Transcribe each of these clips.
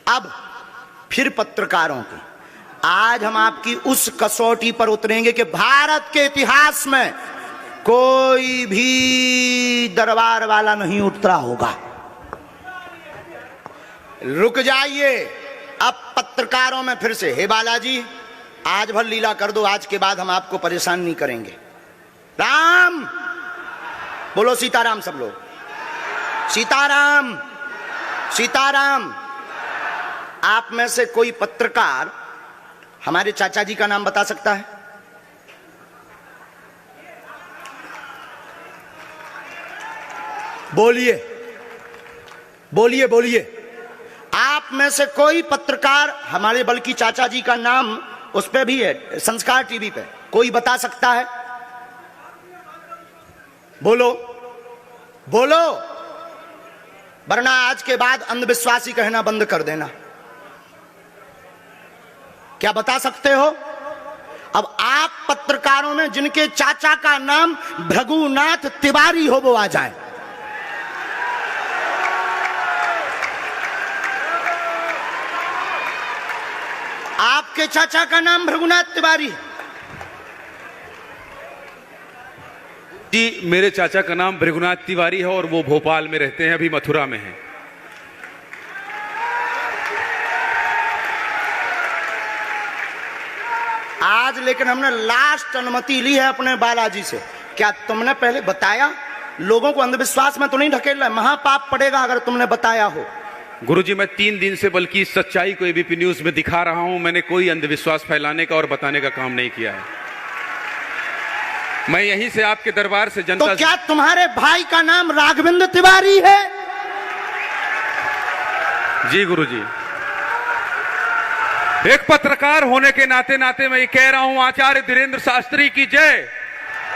अब फिर पत्रकारों की आज हम आपकी उस कसौटी पर उतरेंगे कि भारत के इतिहास में कोई भी दरबार वाला नहीं उतरा होगा। रुक जाइए, अब पत्रकारों में फिर से, हे बालाजी आज भर लीला कर दो, आज के बाद हम आपको परेशान नहीं करेंगे। राम बोलो, सीताराम सब लोग, सीताराम सीताराम। आप में से कोई पत्रकार हमारे चाचा जी का नाम बता सकता है? बोलिए बोलिए बोलिए। आप में से कोई पत्रकार हमारे बल्कि चाचा जी का नाम उस पे भी है, संस्कार टीवी पे, कोई बता सकता है? बोलो बोलो, वरना आज के बाद अंधविश्वासी कहना बंद कर देना। क्या बता सकते हो? अब आप पत्रकारों में जिनके चाचा का नाम भृगुनाथ तिवारी हो वो आ जाए। आपके चाचा का नाम भृगुनाथ तिवारी? जी, मेरे चाचा का नाम भृगुनाथ तिवारी है और वो भोपाल में रहते हैं, अभी मथुरा में हैं। आज लेकिन हमने लास्ट अनुमति ली है अपने बालाजी से। क्या तुमने पहले बताया? लोगों को अंधविश्वास में तो नहीं ढकेलना, महापाप पड़ेगा अगर तुमने बताया हो। गुरुजी, मैं 3 दिन से बल्कि सच्चाई को एबीपी न्यूज में दिखा रहा हूं। मैंने कोई अंधविश्वास फैलाने का और बताने का काम नहीं किया है। मैं यहीं से आपके दरबार से जनता तो क्या तुम्हारे भाई का नाम राघवेंद्र तिवारी है? जी गुरुजी, एक पत्रकार होने के नाते नाते मैं ये कह रहा हूं, आचार्य धीरेन्द्र शास्त्री की जय।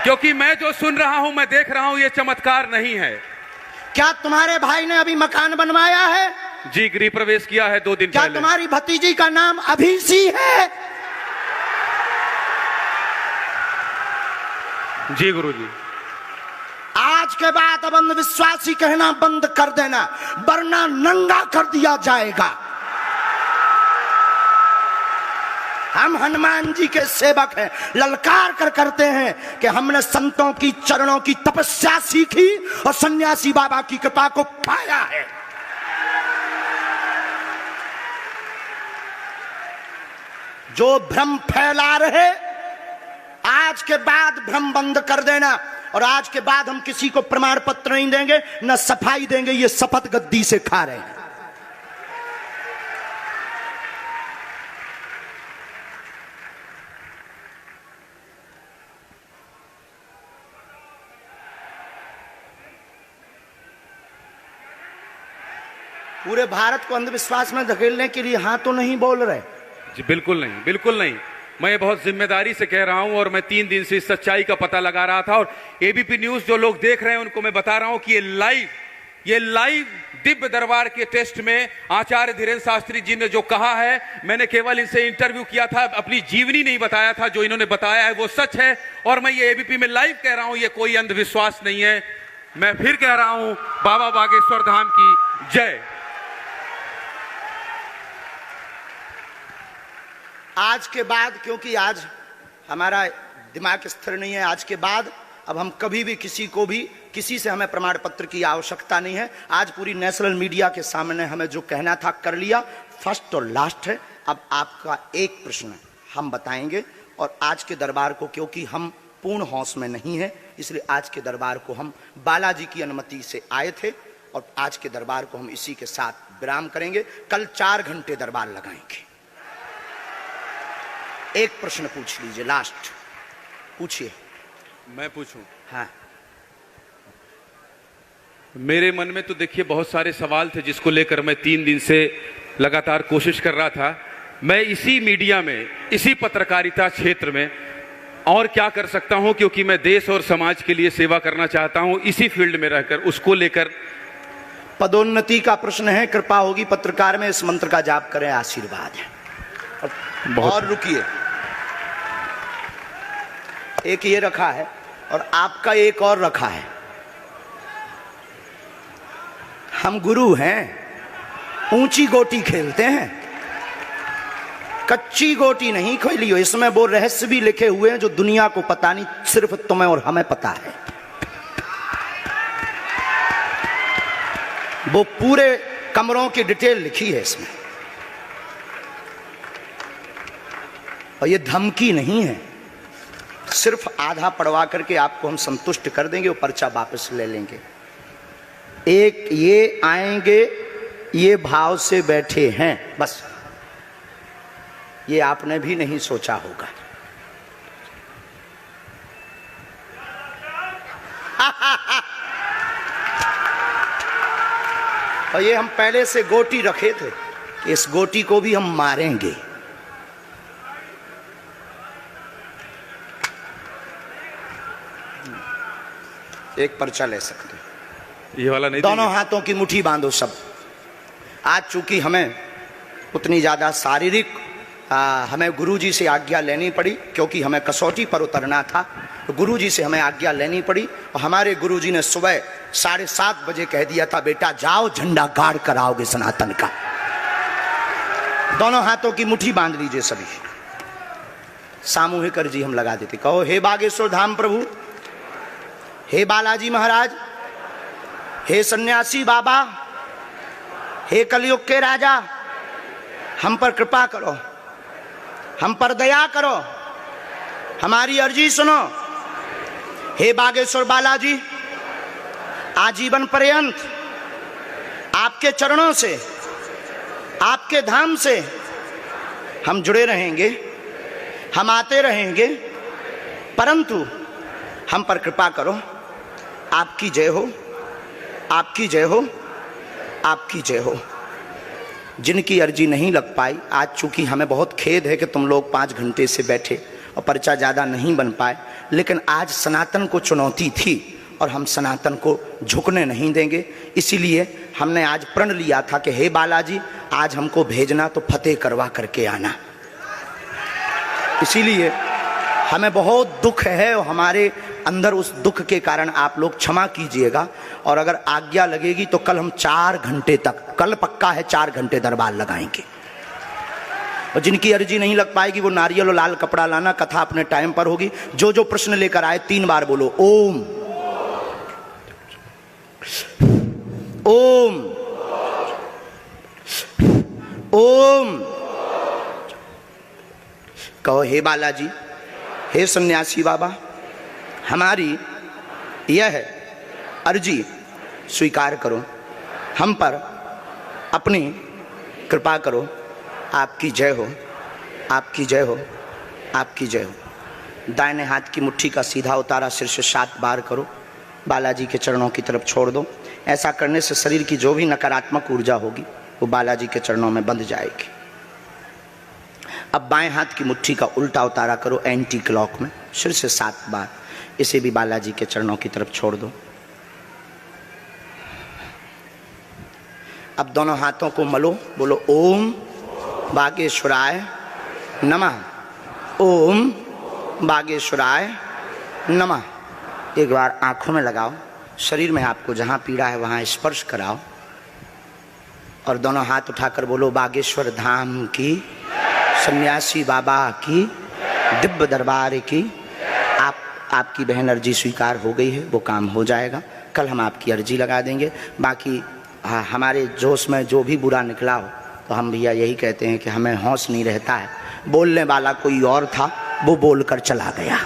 क्योंकि मैं जो सुन रहा हूं, मैं देख रहा हूं, ये चमत्कार नहीं है। क्या तुम्हारे भाई ने अभी मकान बनवाया है? जी, गृह प्रवेश किया है 2 दिन क्या पहले। तुम्हारी भतीजी का नाम अभिषी है? जी गुरुजी। आज के बाद अब अंधविश्वासी कहना बंद कर देना, वरना नंगा कर दिया जाएगा। हम हनुमान जी के सेवक हैं, ललकार कर करते हैं कि हमने संतों की चरणों की तपस्या सीखी और सन्यासी बाबा की कृपा को पाया है। जो भ्रम फैला रहे, आज के बाद भ्रम बंद कर देना। और आज के बाद हम किसी को प्रमाण पत्र नहीं देंगे, न सफाई देंगे, ये शपथ गद्दी से खा रहे हैं। पूरे भारत को अंधविश्वास में धकेलने के लिए हाँ तो नहीं बोल रहे? जी बिल्कुल नहीं, बिल्कुल नहीं। मैं बहुत जिम्मेदारी से कह रहा हूं और मैं 3 दिन से इस सच्चाई का पता लगा रहा था। और एबीपी न्यूज जो लोग देख रहे हैं उनको मैं बता रहा हूं कि ये लाइव दिव्य दरबार के टेस्ट में आचार्य धीरेन्द्र शास्त्री जी ने जो कहा है, मैंने केवल इनसे इंटरव्यू किया था, अपनी जीवनी नहीं बताया था। जो इन्होंने बताया है वो सच है और मैं ये एबीपी में लाइव कह रहा हूं, ये कोई अंधविश्वास नहीं है। मैं फिर कह रहा हूं, बाबा बागेश्वर धाम की जय। आज के बाद, क्योंकि आज हमारा दिमाग स्थिर नहीं है, आज के बाद अब हम कभी भी किसी से हमें प्रमाण पत्र की आवश्यकता नहीं है। आज पूरी नेशनल मीडिया के सामने हमें जो कहना था कर लिया, फर्स्ट और लास्ट है। अब आपका एक प्रश्न हम बताएंगे और आज के दरबार को, क्योंकि हम पूर्ण होश में नहीं है, इसलिए आज के दरबार को हम बालाजी की अनुमति से आए थे और आज के दरबार को हम इसी के साथ विराम करेंगे। कल 4 घंटे दरबार लगाएंगे। एक प्रश्न पूछ लीजिए, लास्ट पूछिए। मैं पूछूं? हाँ। मेरे मन में तो देखिए बहुत सारे सवाल थे जिसको लेकर मैं 3 दिन से लगातार कोशिश कर रहा था। मैं इसी मीडिया में, इसी पत्रकारिता क्षेत्र में और क्या कर सकता हूं, क्योंकि मैं देश और समाज के लिए सेवा करना चाहता हूं इसी फील्ड में रहकर। उसको लेकर पदोन्नति का प्रश्न है, कृपा होगी पत्रकार में इस मंत्र का जाप करें, आशीर्वाद है। और रुकिए, एक ये रखा है और आपका एक और रखा है। हम गुरु हैं, ऊंची गोटी खेलते हैं, कच्ची गोटी नहीं खेली हो। इसमें वो रहस्य भी लिखे हुए हैं जो दुनिया को पता नहीं, सिर्फ तुम्हें और हमें पता है। वो पूरे कमरों की डिटेल लिखी है इसमें, और ये धमकी नहीं है। सिर्फ आधा पढ़वा करके आपको हम संतुष्ट कर देंगे, वो पर्चा वापस ले लेंगे। एक ये आएंगे, ये भाव से बैठे हैं, बस ये आपने भी नहीं सोचा होगा। और ये हम पहले से गोटी रखे थे, इस गोटी को भी हम मारेंगे। एक पर्चा ले सकते हो, ये वाला नहीं। दोनों हाथों की मुट्ठी बांधो सब। आज चूंकि हमें उतनी ज्यादा शारीरिक हमें गुरुजी से आज्ञा लेनी पड़ी, क्योंकि हमें कसौटी पर उतरना था, तो गुरुजी से हमें आज्ञा लेनी पड़ी। और हमारे गुरुजी ने सुबह 7:30 बजे कह दिया था, बेटा जाओ झंडा गाड़ कर आओगे सनातन का। दोनों हाथों की मुट्ठी बांध लीजिए सभी। सामूहिक अर्जी हम लगा देते। कहो, हे बागेश्वर धाम प्रभु, हे बालाजी महाराज, हे सन्यासी बाबा, हे कलयुग के राजा, हम पर कृपा करो, हम पर दया करो, हमारी अर्जी सुनो। हे बागेश्वर बालाजी, आजीवन पर्यंत आपके चरणों से, आपके धाम से हम जुड़े रहेंगे, हम आते रहेंगे, परंतु हम पर कृपा करो। आपकी जय हो, आपकी जय हो, आपकी जय हो। जिनकी अर्जी नहीं लग पाई, आज चूंकि हमें बहुत खेद है कि तुम लोग 5 घंटे से बैठे और पर्चा ज़्यादा नहीं बन पाए, लेकिन आज सनातन को चुनौती थी और हम सनातन को झुकने नहीं देंगे। इसीलिए हमने आज प्रण लिया था कि हे बालाजी, आज हमको भेजना तो फतेह करवा करके आना। इसीलिए हमें बहुत दुख है और हमारे अंदर उस दुख के कारण आप लोग क्षमा कीजिएगा। और अगर आज्ञा लगेगी तो कल हम 4 घंटे तक, कल पक्का है 4 घंटे दरबार लगाएंगे। और जिनकी अर्जी नहीं लग पाएगी वो नारियल और लाल कपड़ा लाना, कथा अपने टाइम पर होगी। जो जो प्रश्न लेकर आए 3 बार बोलो ओम ओम ओम। कहो, हे बालाजी, हे सन्यासी बाबा, हमारी यह अर्जी स्वीकार करो, हम पर अपनी कृपा करो। आपकी जय हो, आपकी जय हो, आपकी जय हो। दाहिने हाथ की मुट्ठी का सीधा उतारा सिर से 7 बार करो, बालाजी के चरणों की तरफ छोड़ दो। ऐसा करने से शरीर की जो भी नकारात्मक ऊर्जा होगी वो बालाजी के चरणों में बंध जाएगी। अब बाएं हाथ की मुट्ठी का उल्टा उतारा करो एंटी क्लॉक में, सिर से 7 बार। इसे भी बालाजी के चरणों की तरफ छोड़ दो। अब दोनों हाथों को मलो, बोलो ओम बागेश्वराय नमः, ओम बागेश्वराय नमः। एक बार आंखों में लगाओ, शरीर में आपको जहां पीड़ा है वहां स्पर्श कराओ और दोनों हाथ उठाकर बोलो बागेश्वर धाम की, सन्यासी बाबा की, दिव्य दरबार की। आपकी बहन अर्जी स्वीकार हो गई है, वो काम हो जाएगा। कल हम आपकी अर्जी लगा देंगे। बाकी हमारे जोश में जो भी बुरा निकला हो तो हम भैया यही कहते हैं कि हमें होश नहीं रहता है। बोलने वाला कोई और था, वो बोलकर चला गया।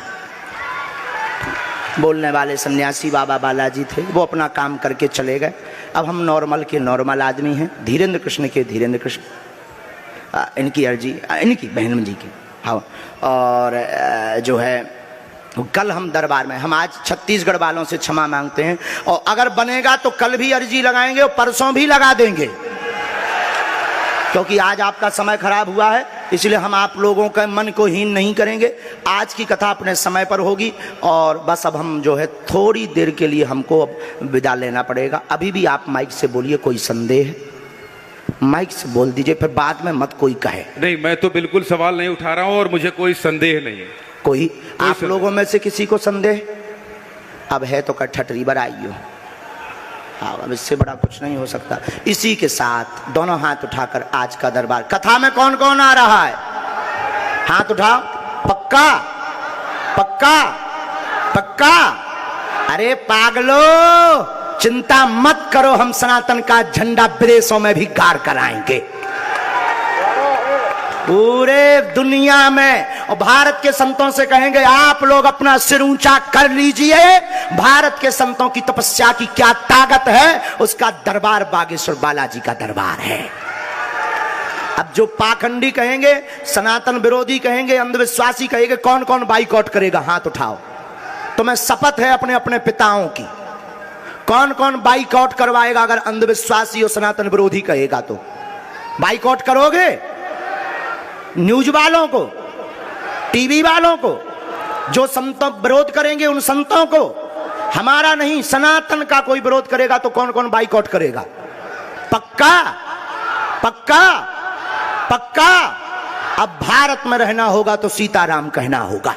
बोलने वाले सन्यासी बाबा बालाजी थे, वो अपना काम करके चले गए। अब हम नॉर्मल के नॉर्मल आदमी हैं, धीरेन्द्र कृष्ण के धीरेन्द्र कृष्ण। इनकी अर्जी, इनकी बहन जी की, हाँ। और जो है कल हम दरबार में, हम आज छत्तीसगढ़ वालों से क्षमा मांगते हैं, और अगर बनेगा तो कल भी अर्जी लगाएंगे और परसों भी लगा देंगे, क्योंकि आज आपका समय खराब हुआ है। इसलिए हम आप लोगों के मन को हीन नहीं करेंगे। आज की कथा अपने समय पर होगी और बस अब हम जो है थोड़ी देर के लिए हमको अब विदा लेना पड़ेगा। अभी भी आप माइक से बोलिए, कोई संदेह है माइक से बोल दीजिए, फिर बाद में मत कोई कहे। नहीं, मैं तो बिल्कुल सवाल नहीं उठा रहा हूं और मुझे कोई संदेह नहीं है। कोई आप लोगों में से किसी को संदेह अब है तो ठटरी बराइयो। हाँ, अब इससे बड़ा कुछ नहीं हो सकता। इसी के साथ दोनों हाथ उठाकर आज का दरबार, कथा में कौन कौन आ रहा है? हाथ उठाओ। पक्का पक्का पक्का? अरे पागलो, चिंता मत करो, हम सनातन का झंडा विदेशों में भी गाड़ कर आएंगे, पूरे दुनिया में। और भारत के संतों से कहेंगे आप लोग अपना सिर ऊंचा कर लीजिए, भारत के संतों की तपस्या की क्या ताकत है, उसका दरबार बागेश्वर बालाजी का दरबार है। अब जो पाखंडी कहेंगे, सनातन विरोधी कहेंगे, अंधविश्वासी कहेंगे, कौन कौन बाइकआउट करेगा? हाथ उठाओ। तुम्हें शपथ है अपने अपने पिताओं की, कौन कौन बाइकआउट करवाएगा? अगर अंधविश्वासी और सनातन विरोधी कहेगा तो बाइकआउट करोगे? न्यूज वालों को, टीवी वालों को, जो संतों विरोध करेंगे उन संतों को, हमारा नहीं सनातन का कोई विरोध करेगा तो कौन कौन बाइकआउट करेगा? पक्का पक्का पक्का? अब भारत में रहना होगा तो सीताराम कहना होगा।